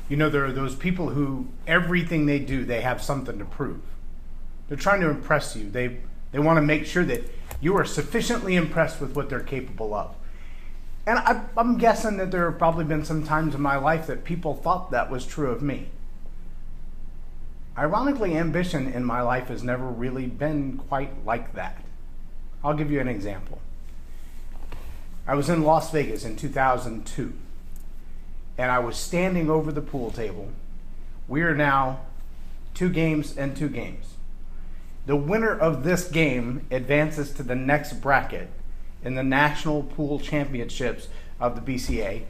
You know, there are those people who everything they do, they have something to prove. They're trying to impress you. They want to make sure that you are sufficiently impressed with what they're capable of. And I'm guessing that there have probably been some times in my life that people thought that was true of me. Ironically, ambition in my life has never really been quite like that. I'll give you an example. I was in Las Vegas in 2002, and I was standing over the pool table. We are now 2 games and 2 games. The winner of this game advances to the next bracket in the National Pool Championships of the BCA,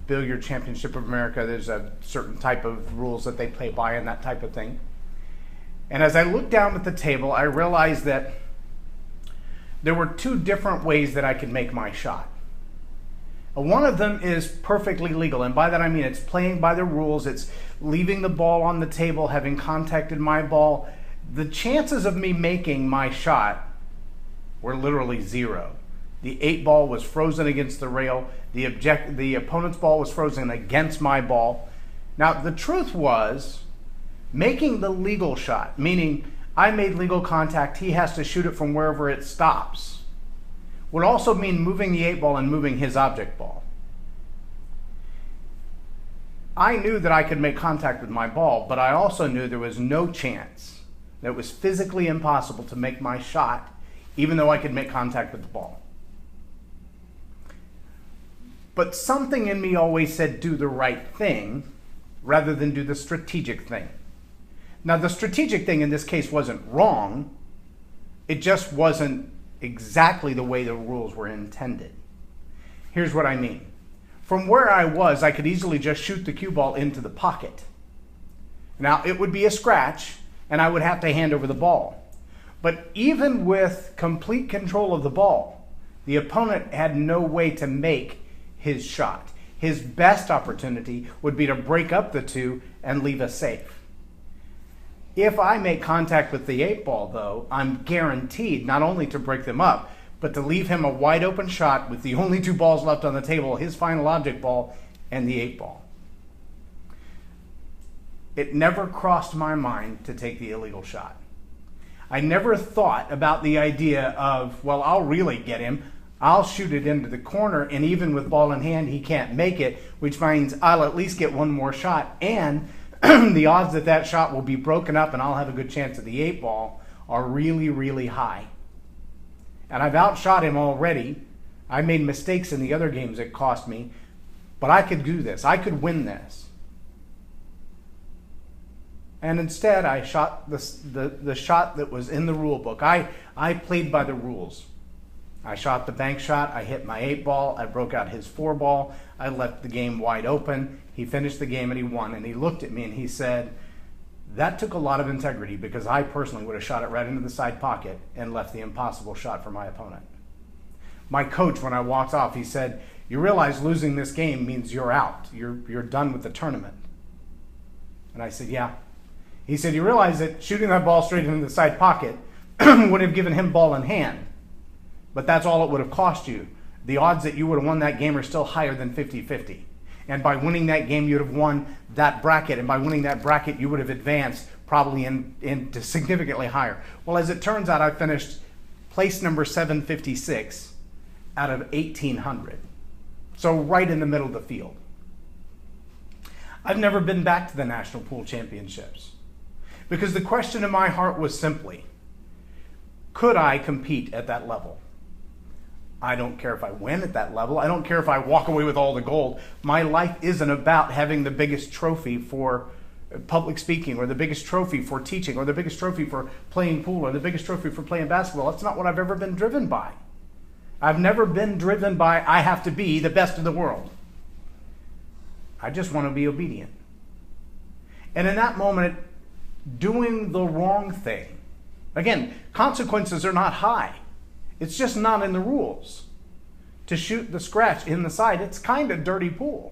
Billiard Championship of America. There's a certain type of rules that they play by and that type of thing. And as I looked down at the table, I realized that there were 2 different ways that I could make my shot. One of them is perfectly legal, and by that I mean it's playing by the rules, it's leaving the ball on the table, having contacted my ball. The chances of me making my shot were literally 0. The 8 ball was frozen against the rail. The opponent's ball was frozen against my ball. Now, the truth was, making the legal shot, meaning I made legal contact, he has to shoot it from wherever it stops, would also mean moving the 8 ball and moving his object ball. I knew that I could make contact with my ball, but I also knew there was no chance, that it was physically impossible to make my shot, even though I could make contact with the ball. But something in me always said do the right thing rather than do the strategic thing. Now, the strategic thing in this case wasn't wrong. It just wasn't exactly the way the rules were intended. Here's what I mean. From where I was, I could easily just shoot the cue ball into the pocket. Now, it would be a scratch, and I would have to hand over the ball. But even with complete control of the ball, the opponent had no way to make his shot. His best opportunity would be to break up the 2 and leave us safe. If I make contact with the 8 ball, though, I'm guaranteed not only to break them up, but to leave him a wide open shot with the only 2 balls left on the table, his final object ball and the 8 ball. It never crossed my mind to take the illegal shot. I never thought about the idea of, well, I'll really get him. I'll shoot it into the corner, and even with ball in hand, he can't make it, which means I'll at least get one more shot, and the odds that that shot will be broken up and I'll have a good chance at the 8 ball are really, really high. And I've outshot him already. I made mistakes in the other games that cost me, but I could do this. I could win this. And instead, I shot the shot that was in the rule book. I played by the rules. I shot the bank shot. I hit my 8 ball. I broke out his 4 ball. I left the game wide open. He finished the game and he won. And he looked at me and he said, that took a lot of integrity, because I personally would have shot it right into the side pocket and left the impossible shot for my opponent. My coach, when I walked off, he said, you realize losing this game means you're out. You're done with the tournament. And I said, yeah. He said, you realize that shooting that ball straight into the side pocket would have given him ball in hand, but that's all it would have cost you. The odds that you would have won that game are still higher than 50-50. And by winning that game, you'd have won that bracket. And by winning that bracket, you would have advanced probably into significantly higher. Well, as it turns out, I finished place number 756 out of 1,800. So right in the middle of the field. I've never been back to the National Pool Championships, because the question in my heart was simply, could I compete at that level? I don't care if I win at that level. I don't care if I walk away with all the gold. My life isn't about having the biggest trophy for public speaking, or the biggest trophy for teaching, or the biggest trophy for playing pool, or the biggest trophy for playing basketball. That's not what I've ever been driven by. I've never been driven by, I have to be the best in the world. I just want to be obedient. And in that moment, doing the wrong thing, again, consequences are not high. It's just not in the rules. To shoot the scratch in the side, it's kind of dirty pool.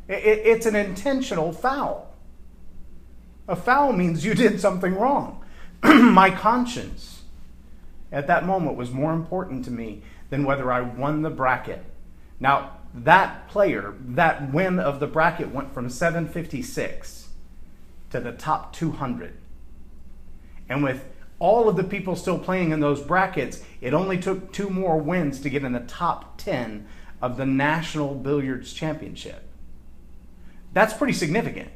It's an intentional foul. A foul means you did something wrong. My conscience at that moment was more important to me than whether I won the bracket. Now, that player, that win of the bracket went from 756 to the top 200. And with all of the people still playing in those brackets, it only took 2 more wins to get in the top 10 of the National Billiards Championship. That's pretty significant.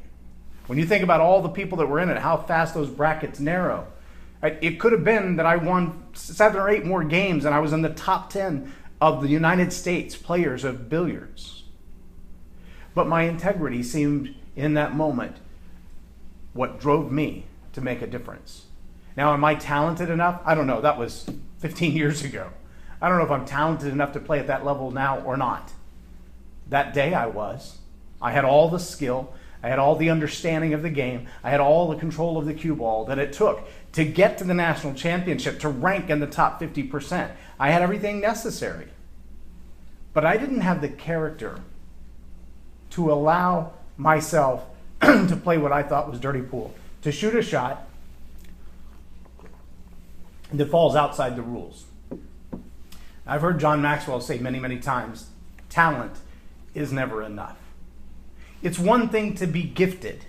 When you think about all the people that were in it, how fast those brackets narrow. It could have been that I won 7 or 8 more games and I was in the top 10 of the United States players of billiards. But my integrity seemed in that moment what drove me to make a difference. Now, am I talented enough? I don't know. That was 15 years ago. I don't know if I'm talented enough to play at that level now or not. That day I was. I had all the skill. I had all the understanding of the game. I had all the control of the cue ball that it took to get to the national championship, to rank in the top 50%. I had everything necessary. But I didn't have the character to allow myself to play what I thought was dirty pool, to shoot a shot that falls outside the rules. I've heard John Maxwell say many, many times, talent is never enough. It's one thing to be gifted.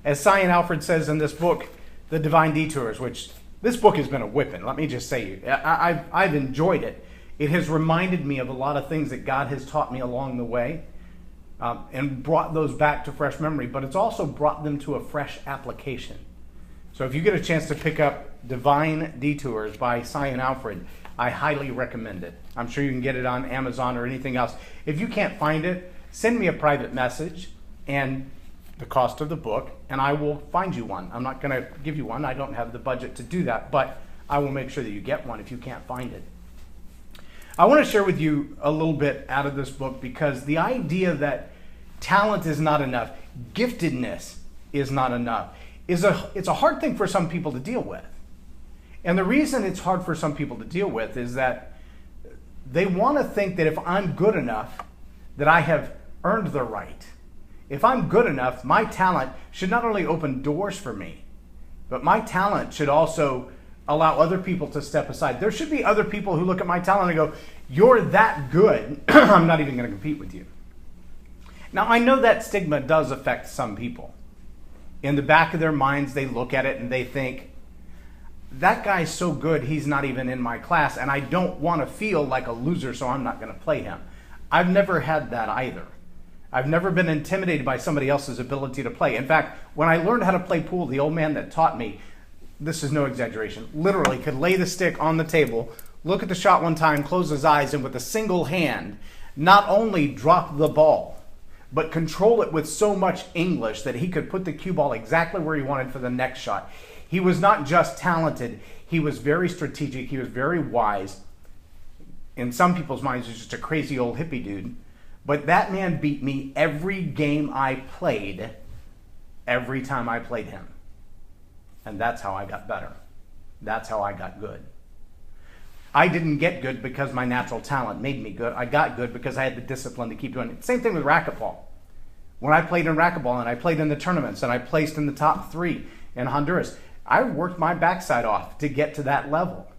As Cy Alfred says in this book, The Divine Detours, which this book has been a whipping, let me just say, I've enjoyed it. It has reminded me of a lot of things that God has taught me along the way and brought those back to fresh memory, but it's also brought them to a fresh application. So if you get a chance to pick up Divine Detours by Cy Alfred, I highly recommend it. I'm sure you can get it on Amazon or anything else. If you can't find it, send me a private message and the cost of the book, and I will find you one. I'm not going to give you one. I don't have the budget to do that, but I will make sure that you get one if you can't find it. I want to share with you a little bit out of this book because the idea that talent is not enough, giftedness is not enough, it's a hard thing for some people to deal with. And the reason it's hard for some people to deal with is that they want to think that if I'm good enough, that I have earned the right. If I'm good enough, my talent should not only open doors for me, but my talent should also allow other people to step aside. There should be other people who look at my talent and go, you're that good, I'm not even going to compete with you. Now, I know that stigma does affect some people. In the back of their minds, they look at it and they think, that guy's so good, he's not even in my class, and I don't want to feel like a loser, so I'm not going to play him. I've never had that either. I've never been intimidated by somebody else's ability to play. In fact, when I learned how to play pool, the old man that taught me, this is no exaggeration, literally could lay the stick on the table, look at the shot one time, close his eyes, and with a single hand, not only drop the ball, but control it with so much English that he could put the cue ball exactly where he wanted for the next shot. He was not just talented, he was very strategic, he was very wise. In some people's minds, he's just a crazy old hippie dude. But that man beat me every game I played, every time I played him. And that's how I got better. That's how I got good. I didn't get good because my natural talent made me good. I got good because I had the discipline to keep doing it. Same thing with racquetball. When I played in racquetball and I played in the tournaments and I placed in the top 3 in Honduras, I worked my backside off to get to that level.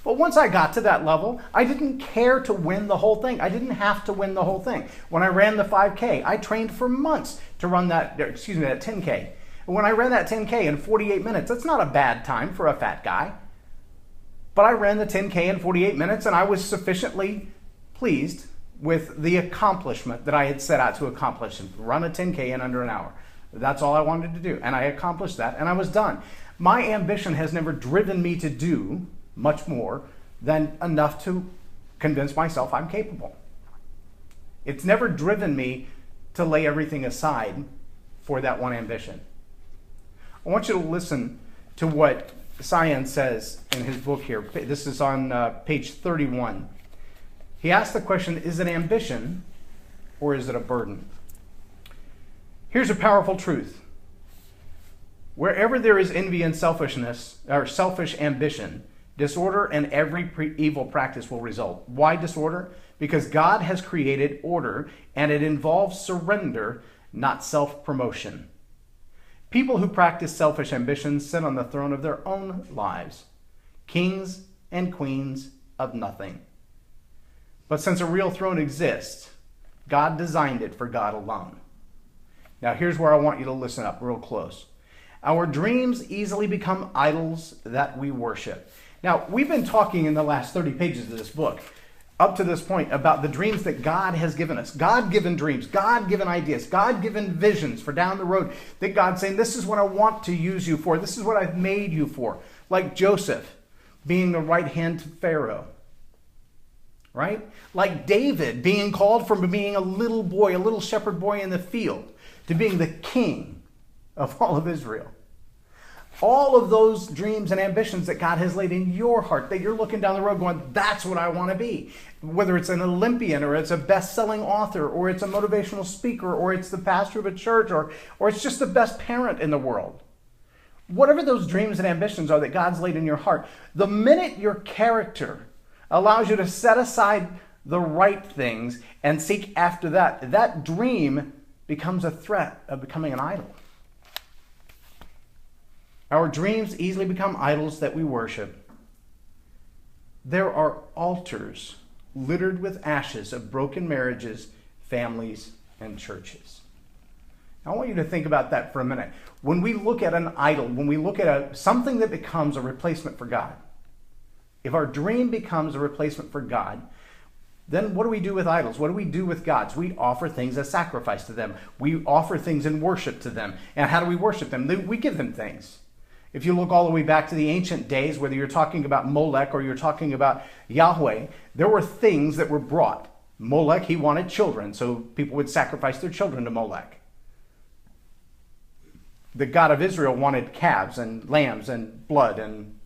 But once I got to that level, I didn't care to win the whole thing. I didn't have to win the whole thing. When I ran the 5K, I trained for months to run that 10K. When I ran that 10K in 48 minutes, that's not a bad time for a fat guy. But I ran the 10K in 48 minutes and I was sufficiently pleased with the accomplishment that I had set out to accomplish and run a 10K in under an hour. That's all I wanted to do. And I accomplished that and I was done. My ambition has never driven me to do much more than enough to convince myself I'm capable. It's never driven me to lay everything aside for that one ambition. I want you to listen to what Cyan says in his book here. This is on page 31. He asks the question, is it ambition or is it a burden? Here's a powerful truth. Wherever there is envy and selfishness, or selfish ambition, disorder and every evil practice will result. Why disorder? Because God has created order and it involves surrender, not self-promotion. People who practice selfish ambition sit on the throne of their own lives, kings and queens of nothing. But since a real throne exists, God designed it for God alone. Now here's where I want you to listen up real close. Our dreams easily become idols that we worship. Now, we've been talking in the last 30 pages of this book up to this point about the dreams that God has given us. God-given dreams, God-given ideas, God-given visions for down the road that God's saying, this is what I want to use you for. This is what I've made you for. Like Joseph being the right hand to Pharaoh. Right? Like David being called from being a little boy, a little shepherd boy in the field, to being the king of all of Israel. All of those dreams and ambitions that God has laid in your heart, that you're looking down the road going, that's what I want to be. Whether it's an Olympian, or it's a best-selling author, or it's a motivational speaker, or it's the pastor of a church, or it's just the best parent in the world. Whatever those dreams and ambitions are that God's laid in your heart, the minute your character allows you to set aside the right things and seek after that, that dream becomes a threat of becoming an idol. Our dreams easily become idols that we worship. There are altars littered with ashes of broken marriages, families, and churches. I want you to think about that for a minute. When we look at an idol, when we look at something that becomes a replacement for God, if our dream becomes a replacement for God, then what do we do with idols? What do we do with gods? We offer things as sacrifice to them. We offer things in worship to them. And how do we worship them? We give them things. If you look all the way back to the ancient days, whether you're talking about Molech or you're talking about Yahweh, there were things that were brought. Molech, he wanted children, so people would sacrifice their children to Molech. The God of Israel wanted calves and lambs and blood and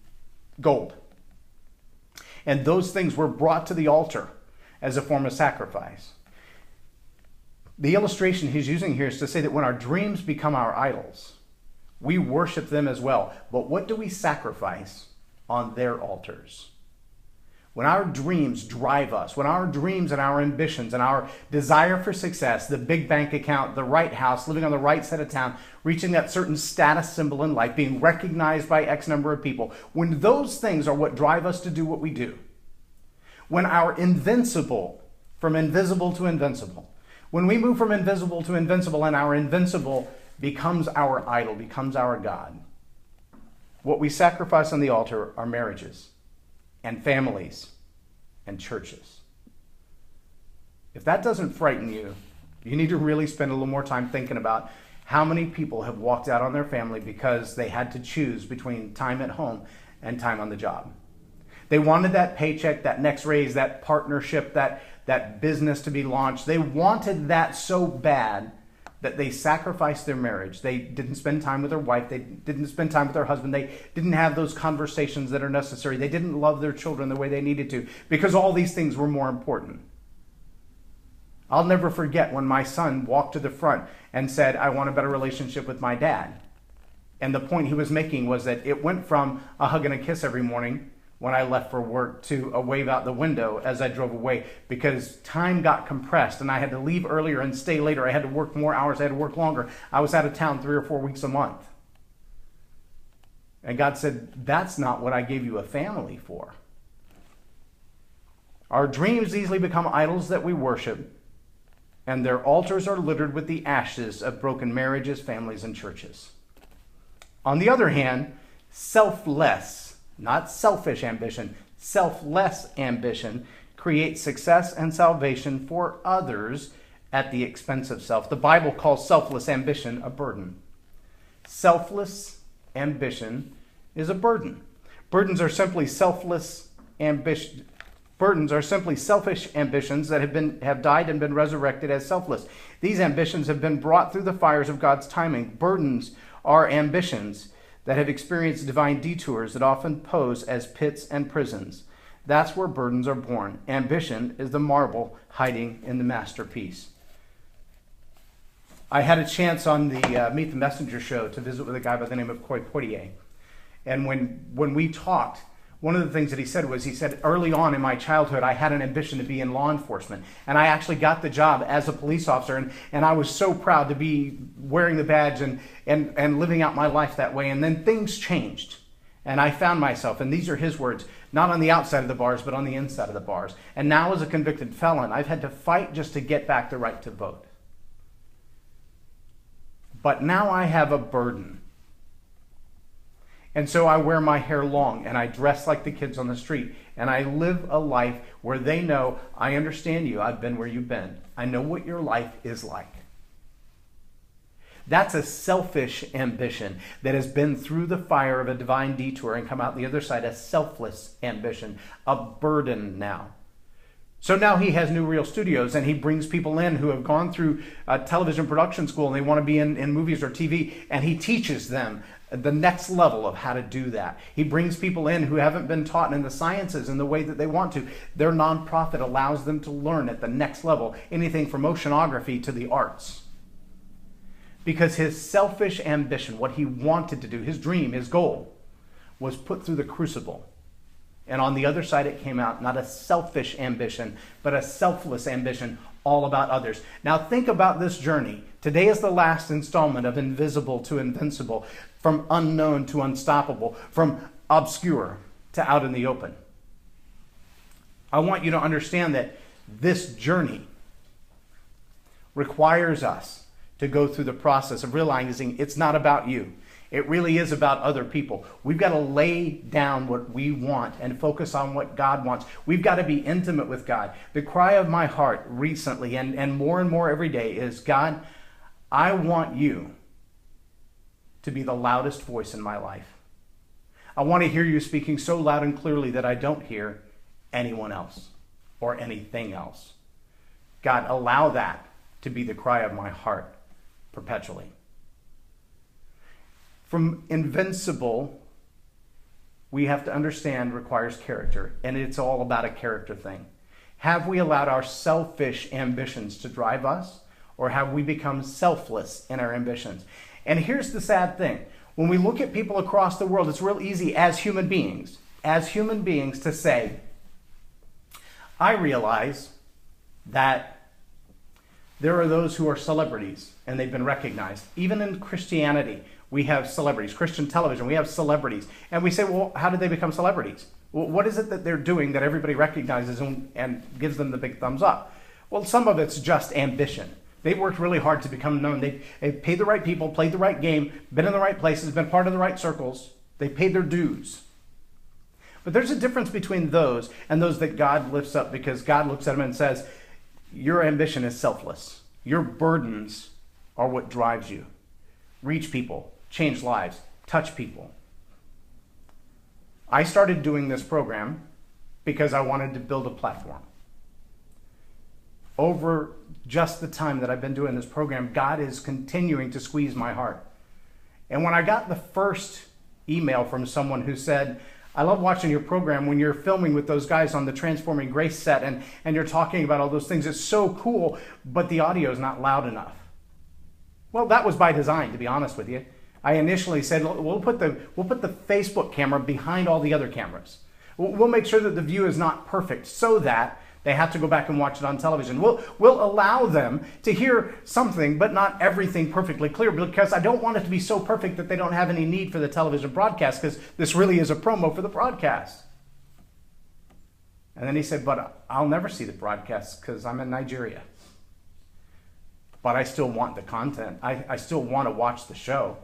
gold. And those things were brought to the altar as a form of sacrifice. The illustration he's using here is to say that when our dreams become our idols, we worship them as well. But what do we sacrifice on their altars? When our dreams drive us, when our dreams and our ambitions and our desire for success, the big bank account, the right house, living on the right side of town, reaching that certain status symbol in life, being recognized by X number of people, when those things are what drive us to do what we do, when our invincible, from invisible to invincible, when we move from invisible to invincible and our invincible becomes our idol, becomes our God, what we sacrifice on the altar are marriages and families and churches. If that doesn't frighten you, you need to really spend a little more time thinking about how many people have walked out on their family because they had to choose between time at home and time on the job. They wanted that paycheck, that next raise, that partnership, that business to be launched. They wanted that so bad that they sacrificed their marriage. They didn't spend time with their wife. They didn't spend time with their husband. They didn't have those conversations that are necessary. They didn't love their children the way they needed to because all these things were more important. I'll never forget when my son walked to the front and said, I want a better relationship with my dad. And the point he was making was that it went from a hug and a kiss every morning when I left for work to a wave out the window as I drove away, because time got compressed and I had to leave earlier and stay later. I had to work more hours. I had to work longer. I was out of town 3 or 4 weeks a month. And God said, that's not what I gave you a family for. Our dreams easily become idols that we worship, and their altars are littered with the ashes of broken marriages, families, and churches. On the other hand, selfless, not selfish ambition, selfless ambition creates success and salvation for others at the expense of self. The Bible calls selfless ambition a burden. Selfless ambition is a burden. Burdens are simply selfish ambitions that have died and been resurrected as selfless. These ambitions have been brought through the fires of God's timing. Burdens are ambitions that have experienced divine detours that often pose as pits and prisons. That's where burdens are born. Ambition is the marble hiding in the masterpiece. I had a chance on the Meet the Messenger show to visit with a guy by the name of Coy Poitier. And when we talked, one of the things that he said, early on in my childhood, I had an ambition to be in law enforcement. And I actually got the job as a police officer. And I was so proud to be wearing the badge and living out my life that way. And then things changed. And I found myself, and these are his words, not on the outside of the bars, but on the inside of the bars. And now as a convicted felon, I've had to fight just to get back the right to vote. But now I have a burden. And so I wear my hair long, and I dress like the kids on the street, and I live a life where they know, I understand you, I've been where you've been. I know what your life is like. That's a selfish ambition that has been through the fire of a divine detour and come out the other side, a selfless ambition, a burden now. So now he has New Reel Studios, and he brings people in who have gone through television production school and they want to be in movies or TV, and he teaches them the next level of how to do that. He brings people in who haven't been taught in the sciences in the way that they want to. Their nonprofit allows them to learn at the next level, anything from oceanography to the arts. Because his selfish ambition, what he wanted to do, his dream, his goal, was put through the crucible. And on the other side, it came out not a selfish ambition, but a selfless ambition, all about others. Now think about this journey. Today is the last installment of Invisible to Invincible, from unknown to unstoppable, from obscure to out in the open. I want you to understand that this journey requires us to go through the process of realizing it's not about you. It really is about other people. We've got to lay down what we want and focus on what God wants. We've got to be intimate with God. The cry of my heart recently and more every day is, God, I want you to be the loudest voice in my life. I want to hear you speaking so loud and clearly that I don't hear anyone else or anything else. God, allow that to be the cry of my heart perpetually. From Invincible, we have to understand requires character, and it's all about a character thing. Have we allowed our selfish ambitions to drive us, or have we become selfless in our ambitions? And here's the sad thing. When we look at people across the world, it's real easy as human beings to say, I realize that there are those who are celebrities and they've been recognized. Even in Christianity, we have celebrities. Christian television, we have celebrities. And we say, well, how did they become celebrities? Well, what is it that they're doing that everybody recognizes and gives them the big thumbs up? Well, some of it's just ambition. They've worked really hard to become known. They've paid the right people, played the right game, been in the right places, been part of the right circles. They paid their dues. But there's a difference between those and those that God lifts up, because God looks at them and says, your ambition is selfless. Your burdens are what drives you. Reach people, change lives, touch people. I started doing this program because I wanted to build a platform. Over just the time that I've been doing this program, God is continuing to squeeze my heart. And when I got the first email from someone who said, I love watching your program when you're filming with those guys on the Transforming Grace set and you're talking about all those things. It's so cool, but the audio is not loud enough. Well, that was by design, to be honest with you. I initially said, we'll put the Facebook camera behind all the other cameras. We'll make sure that the view is not perfect so that they have to go back and watch it on television. We'll allow them to hear something, but not everything perfectly clear, because I don't want it to be so perfect that they don't have any need for the television broadcast, because this really is a promo for the broadcast. And then he said, but I'll never see the broadcast because I'm in Nigeria. But I still want the content. I still want to watch the show.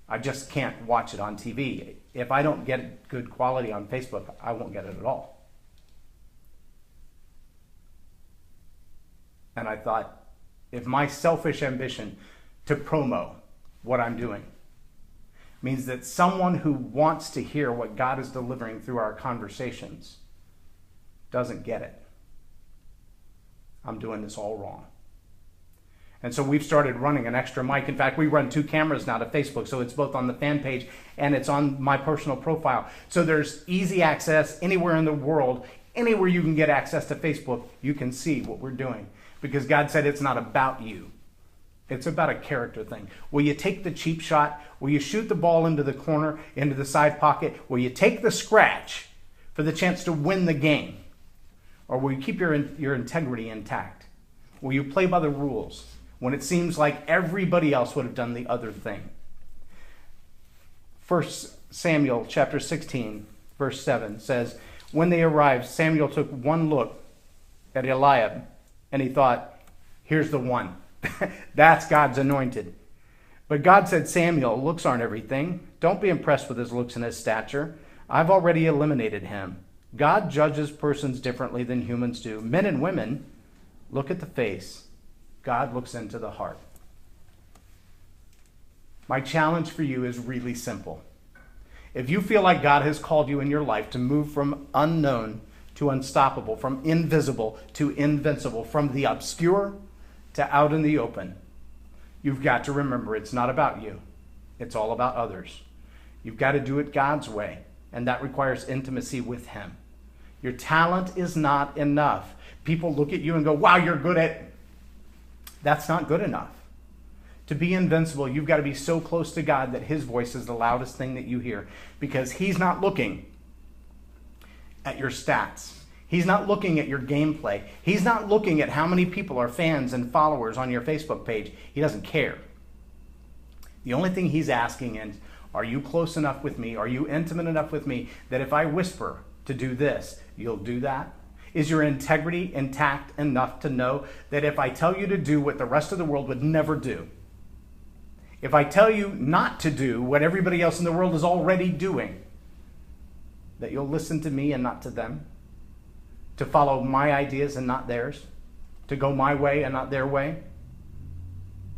I just can't watch it on TV. If I don't get good quality on Facebook, I won't get it at all. And I thought, if my selfish ambition to promo what I'm doing means that someone who wants to hear what God is delivering through our conversations doesn't get it, I'm doing this all wrong. And so we've started running an extra mic. In fact, we run 2 cameras now to Facebook, so it's both on the fan page and it's on my personal profile. So there's easy access anywhere in the world, anywhere you can get access to Facebook, you can see what we're doing. Because God said it's not about you. It's about a character thing. Will you take the cheap shot? Will you shoot the ball into the corner, into the side pocket? Will you take the scratch for the chance to win the game? Or will you keep your integrity intact? Will you play by the rules when it seems like everybody else would have done the other thing? 1 Samuel chapter 16, verse 7 says, when they arrived, Samuel took one look at Eliab, and he thought, here's the one. That's God's anointed. But God said, Samuel, looks aren't everything. Don't be impressed with his looks and his stature. I've already eliminated him. God judges persons differently than humans do. Men and women look at the face. God looks into the heart. My challenge for you is really simple. If you feel like God has called you in your life to move from unknown to unstoppable, from invisible to invincible, from the obscure to out in the open, you've got to remember it's not about you. It's all about others. You've got to do it God's way, and that requires intimacy with him. Your talent is not enough. People look at you and go, wow, you're good at... That's not good enough. To be invincible, you've got to be so close to God that his voice is the loudest thing that you hear, because he's not looking at your stats. He's not looking at your gameplay. He's not looking at how many people are fans and followers on your Facebook page. He doesn't care. The only thing he's asking is, are you close enough with me? Are you intimate enough with me that if I whisper to do this, you'll do that? Is your integrity intact enough to know that if I tell you to do what the rest of the world would never do, if I tell you not to do what everybody else in the world is already doing, that you'll listen to me and not to them, to follow my ideas and not theirs, to go my way and not their way?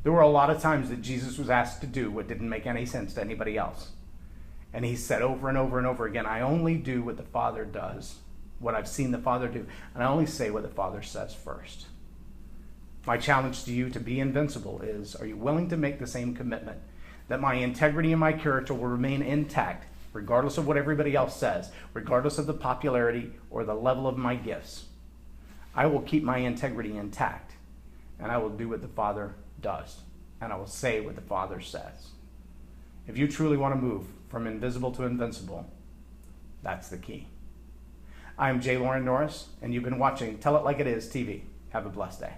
There were a lot of times that Jesus was asked to do what didn't make any sense to anybody else. And he said over and over and over again, I only do what the Father does, what I've seen the Father do, and I only say what the Father says first. My challenge to you to be invincible is, are you willing to make the same commitment that my integrity and my character will remain intact, regardless of what everybody else says, regardless of the popularity or the level of my gifts? I will keep my integrity intact, and I will do what the Father does, and I will say what the Father says. If you truly want to move from invisible to invincible, that's the key. I'm J Loren Norris, and you've been watching Tell It Like It Is TV. Have a blessed day.